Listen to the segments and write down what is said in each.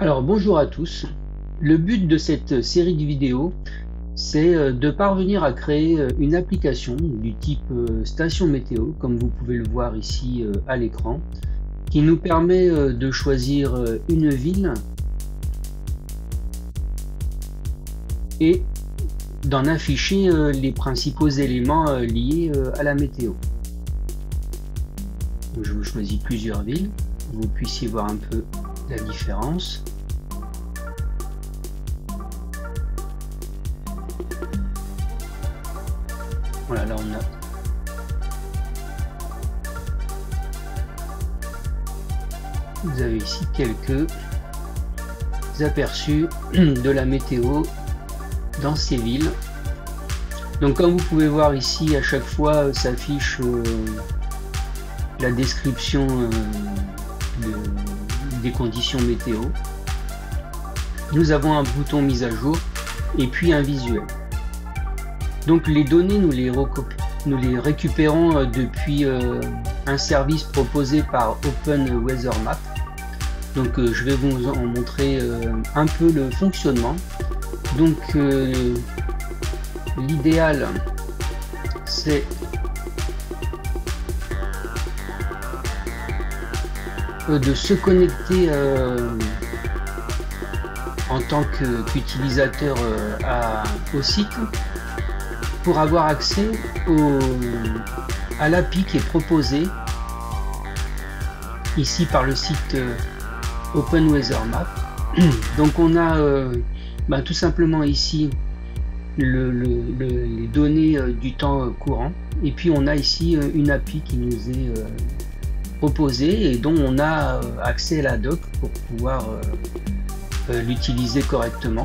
Alors bonjour à tous. Le but de cette série de vidéos, c'est de parvenir à créer une application du type station météo, comme vous pouvez le voir ici à l'écran, qui nous permet de choisir une ville et d'en afficher les principaux éléments liés à la météo. Donc, je vous choisis plusieurs villes, pour que vous puissiez voir un peu la différence. Voilà, là on a vous avez ici quelques aperçus de la météo dans ces villes. Donc comme vous pouvez voir ici, à chaque fois s'affiche la description des conditions météo. Nous avons un bouton mise à jour et puis un visuel. Donc les données, nous les récupérons depuis un service proposé par OpenWeatherMap. Donc je vais vous en montrer un peu le fonctionnement. Donc l'idéal, c'est de se connecter en tant qu'utilisateur au site pour avoir accès à l'API qui est proposée ici par le site OpenWeatherMap. Donc on a tout simplement ici les données du temps courant, et puis on a ici une API qui nous est proposée et dont on a accès à la doc pour pouvoir l'utiliser correctement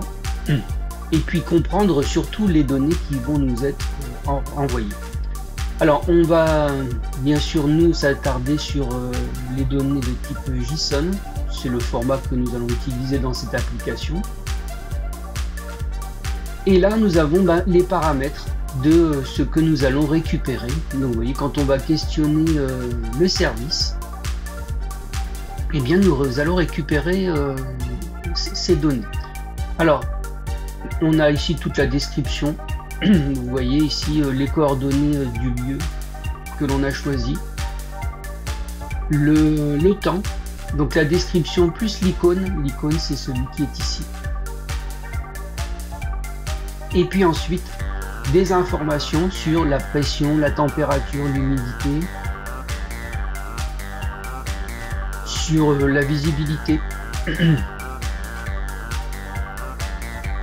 et puis comprendre surtout les données qui vont nous être envoyées. Alors on va bien sûr nous s'attarder sur les données de type JSON, c'est le format que nous allons utiliser dans cette application. Et là nous avons les paramètres de ce que nous allons récupérer. Donc vous voyez, quand on va questionner le service, eh bien nous allons récupérer ces données. Alors on a ici toute la description. Vous voyez ici les coordonnées du lieu que l'on a choisi, le temps, donc la description plus l'icône. L'icône, c'est celui qui est ici. Et puis ensuite des informations sur la pression, la température, l'humidité, sur la visibilité.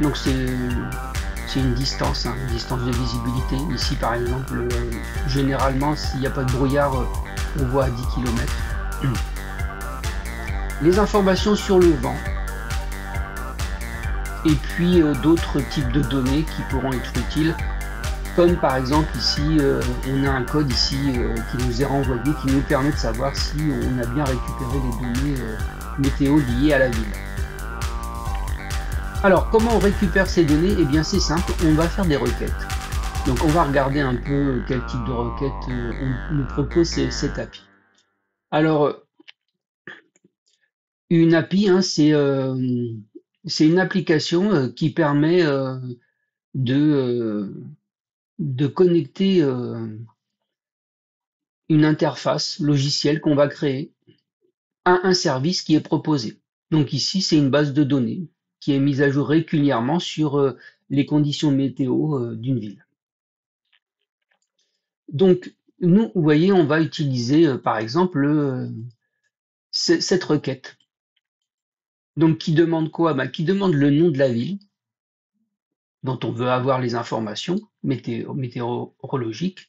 Donc c'est une distance, une distance de visibilité. Ici par exemple, généralement s'il n'y a pas de brouillard, on voit à 10 km. Les informations sur le vent, et puis d'autres types de données qui pourront être utiles, comme par exemple ici on a un code ici qui nous est renvoyé, qui nous permet de savoir si on a bien récupéré les données météo liées à la ville. Alors comment on récupère ces données? Eh bien c'est simple, on va faire des requêtes. Donc on va regarder un peu quel type de requête on nous propose cette API. Alors une API, c'est une application qui permet de connecter une interface logicielle qu'on va créer à un service qui est proposé. Donc ici, c'est une base de données qui est mise à jour régulièrement sur les conditions météo d'une ville. Donc, nous, vous voyez, on va utiliser par exemple cette requête. Donc, qui demande quoi? Qui demande le nom de la ville dont on veut avoir les informations météorologiques,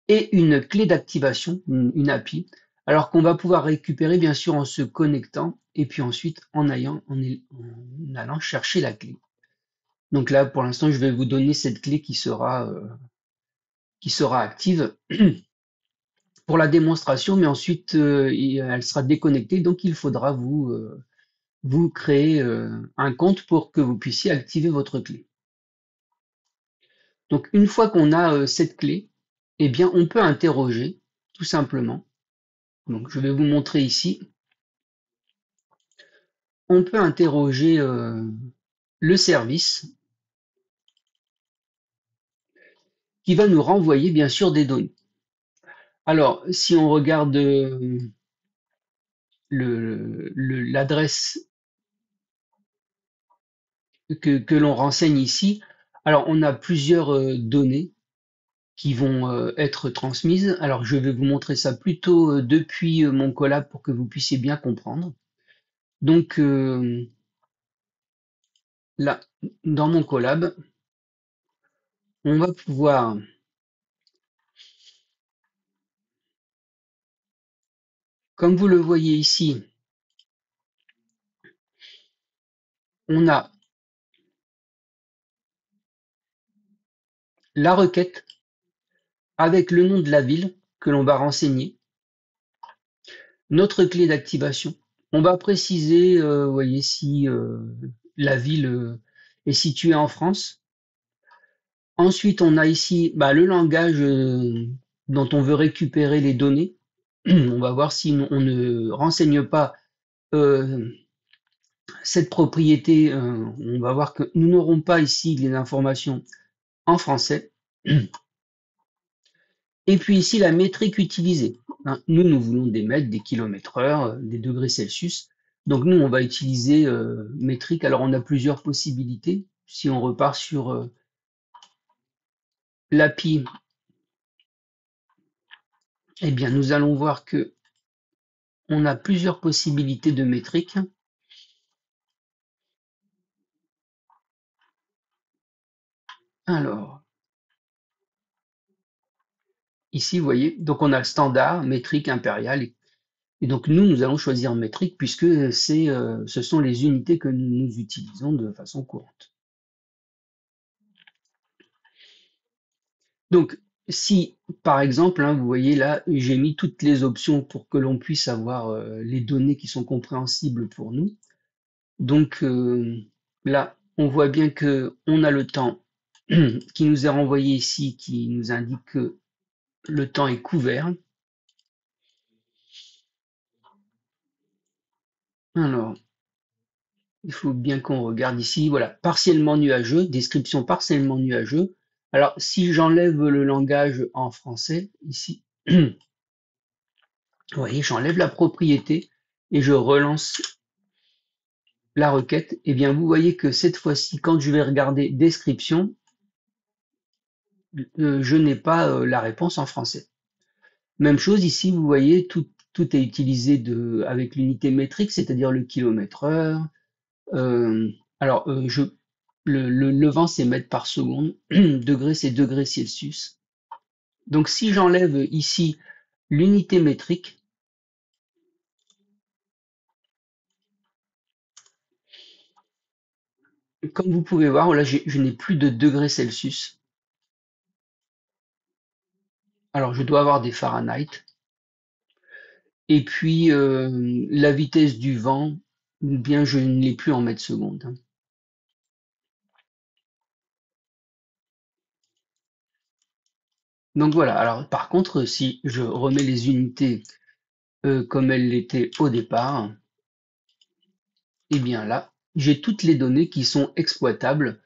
et une clé d'activation, une API, alors qu'on va pouvoir récupérer bien sûr en se connectant et puis ensuite en allant chercher la clé. Donc là, pour l'instant, je vais vous donner cette clé qui sera active pour la démonstration, mais ensuite elle sera déconnectée, donc il faudra vous créer un compte pour que vous puissiez activer votre clé. Donc une fois qu'on a cette clé, eh bien on peut interroger tout simplement. Donc je vais vous montrer ici. on peut interroger le service qui va nous renvoyer bien sûr des données. Alors, si on regarde l'adresse que l'on renseigne ici, alors on a plusieurs données qui vont être transmises. Alors, je vais vous montrer ça plutôt depuis mon collab pour que vous puissiez bien comprendre. Donc, là, dans mon collab, on va pouvoir, comme vous le voyez ici, on a la requête avec le nom de la ville que l'on va renseigner, notre clé d'activation. On va préciser, vous voyez, si la ville est située en France. Ensuite, on a ici le langage dont on veut récupérer les données. On va voir si on ne renseigne pas euh, cette propriété. On va voir que nous n'aurons pas ici les informations en français. Et puis ici, la métrique utilisée. Hein, nous voulons des mètres, des kilomètres heure, des degrés Celsius. Donc nous, on va utiliser métrique. Alors on a plusieurs possibilités. Si on repart sur l'API, eh bien nous allons voir que on a plusieurs possibilités de métriques. Alors, ici, vous voyez, donc on a le standard, métrique, impérial. Et donc nous allons choisir métrique puisque ce sont les unités que nous utilisons de façon courante. Donc, si, par exemple, hein, vous voyez là, j'ai mis toutes les options pour que l'on puisse avoir les données qui sont compréhensibles pour nous. Donc là, on voit bien que on a le temps qui nous est renvoyé ici, qui nous indique que le temps est couvert. Alors, il faut bien qu'on regarde ici, voilà, partiellement nuageux, description partiellement nuageux. Alors, si j'enlève le langage en français, ici, vous voyez, j'enlève la propriété et je relance la requête. Eh bien, vous voyez que cette fois-ci, quand je vais regarder description, je n'ai pas la réponse en français. Même chose ici, vous voyez, tout est utilisé avec l'unité métrique, c'est-à-dire le kilomètre heure. Alors, le vent, c'est mètres par seconde. Degré, c'est degrés Celsius. Donc, si j'enlève ici l'unité métrique, comme vous pouvez voir, là, je n'ai plus de degrés Celsius. Alors, je dois avoir des Fahrenheit. Et puis, la vitesse du vent, bien, je ne l'ai plus en mètres secondes. Donc voilà. Alors, par contre, si je remets les unités comme elles l'étaient au départ, eh bien là, j'ai toutes les données qui sont exploitables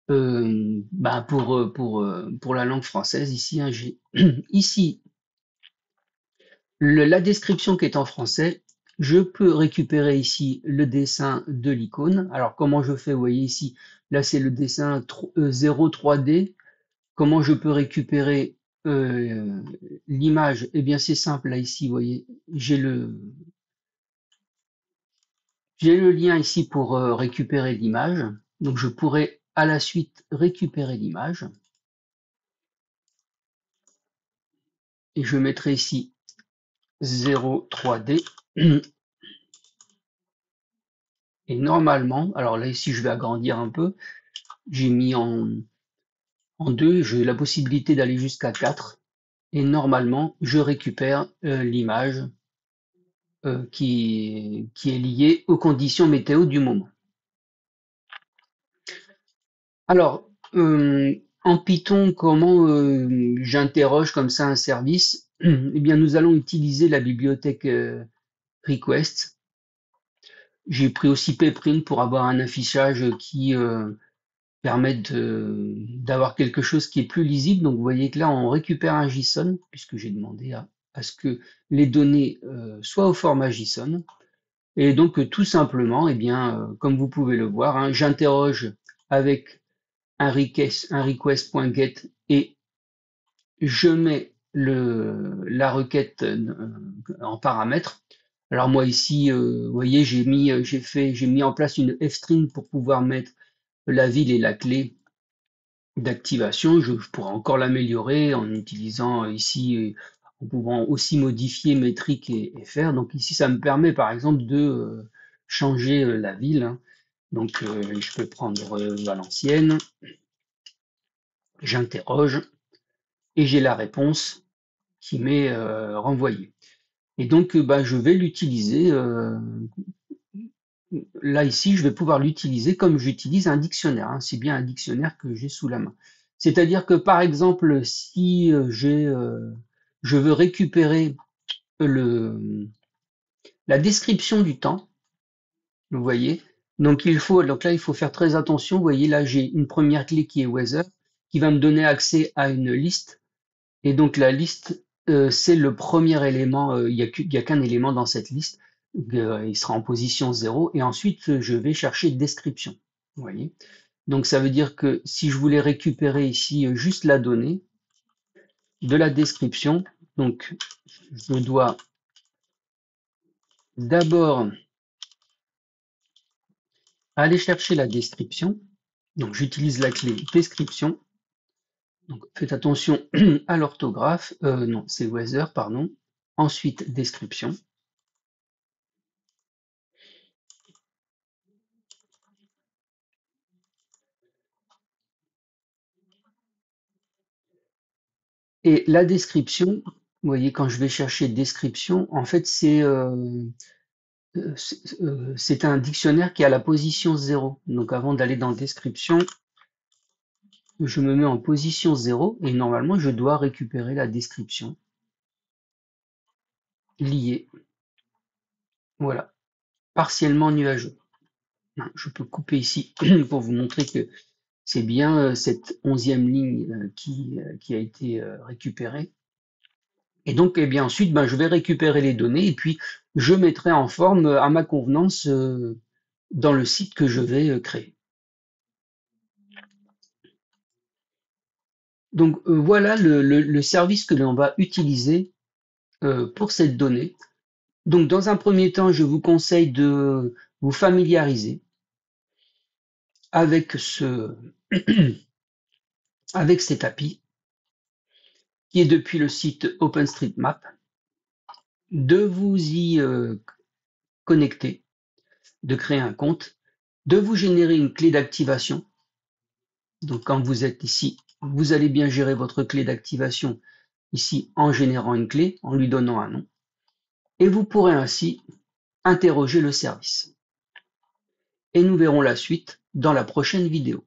pour la langue française. Ici, hein, j'ai ici la description qui est en français. Je peux récupérer ici le dessin de l'icône. Alors, comment je fais? Vous voyez ici, là, c'est le dessin 0 3D. Comment je peux récupérer l'image? Eh bien, c'est simple. Là, ici, vous voyez, j'ai le lien ici pour récupérer l'image. Donc, je pourrais à la suite récupérer l'image. Et je mettrai ici 0 3D. Et normalement, alors là, ici, je vais agrandir un peu. J'ai mis en 2, j'ai la possibilité d'aller jusqu'à 4. Et normalement, je récupère l'image qui est liée aux conditions météo du moment. Alors, en Python, comment j'interroge comme ça un service? Eh bien, nous allons utiliser la bibliothèque request. J'ai pris aussi Pprint pour avoir un affichage qui permette d'avoir quelque chose qui est plus lisible. Donc vous voyez que là, on récupère un JSON, puisque j'ai demandé à ce que les données soient au format JSON. Et donc tout simplement, eh bien, comme vous pouvez le voir, hein, j'interroge avec un request.get et je mets la requête en paramètre. Alors moi ici, vous voyez, j'ai mis en place une f-string pour pouvoir mettre la ville et la clé d'activation. Je pourrais encore l'améliorer en utilisant ici, en pouvant aussi modifier métrique et faire. Donc ici, ça me permet par exemple de changer la ville, hein. Donc je peux prendre Valenciennes, j'interroge et j'ai la réponse qui m'est renvoyée. Et donc bah, je vais l'utiliser. Là ici, je vais pouvoir l'utiliser comme j'utilise un dictionnaire, hein. C'est bien un dictionnaire que j'ai sous la main. C'est-à-dire que par exemple, si je veux récupérer la description du temps, vous voyez, donc là il faut faire très attention. Vous voyez là j'ai une première clé qui est weather, qui va me donner accès à une liste. Et donc la liste, c'est le premier élément, il y a qu'un élément dans cette liste, il sera en position 0, et ensuite je vais chercher description. Vous voyez. Donc ça veut dire que si je voulais récupérer ici juste la donnée de la description, donc je dois d'abord aller chercher la description. Donc j'utilise la clé description. Donc faites attention à l'orthographe, non, c'est weather, pardon. Ensuite description. Et la description, vous voyez, quand je vais chercher description, en fait, c'est un dictionnaire qui est à la position 0. Donc avant d'aller dans description, je me mets en position 0 et normalement, je dois récupérer la description liée. Voilà, partiellement nuageux. Je peux couper ici pour vous montrer que c'est bien cette 11e ligne qui a été récupérée. Et donc, eh bien, ensuite, ben, je vais récupérer les données et puis je mettrai en forme à ma convenance dans le site que je vais créer. Donc, voilà le service que l'on va utiliser pour cette donnée. Donc, dans un premier temps, je vous conseille de vous familiariser avec avec cet API qui est depuis le site OpenStreetMap, de vous y connecter, de créer un compte, de vous générer une clé d'activation. Donc quand vous êtes ici, vous allez bien gérer votre clé d'activation ici en générant une clé, en lui donnant un nom. Et vous pourrez ainsi interroger le service. Et nous verrons la suite dans la prochaine vidéo.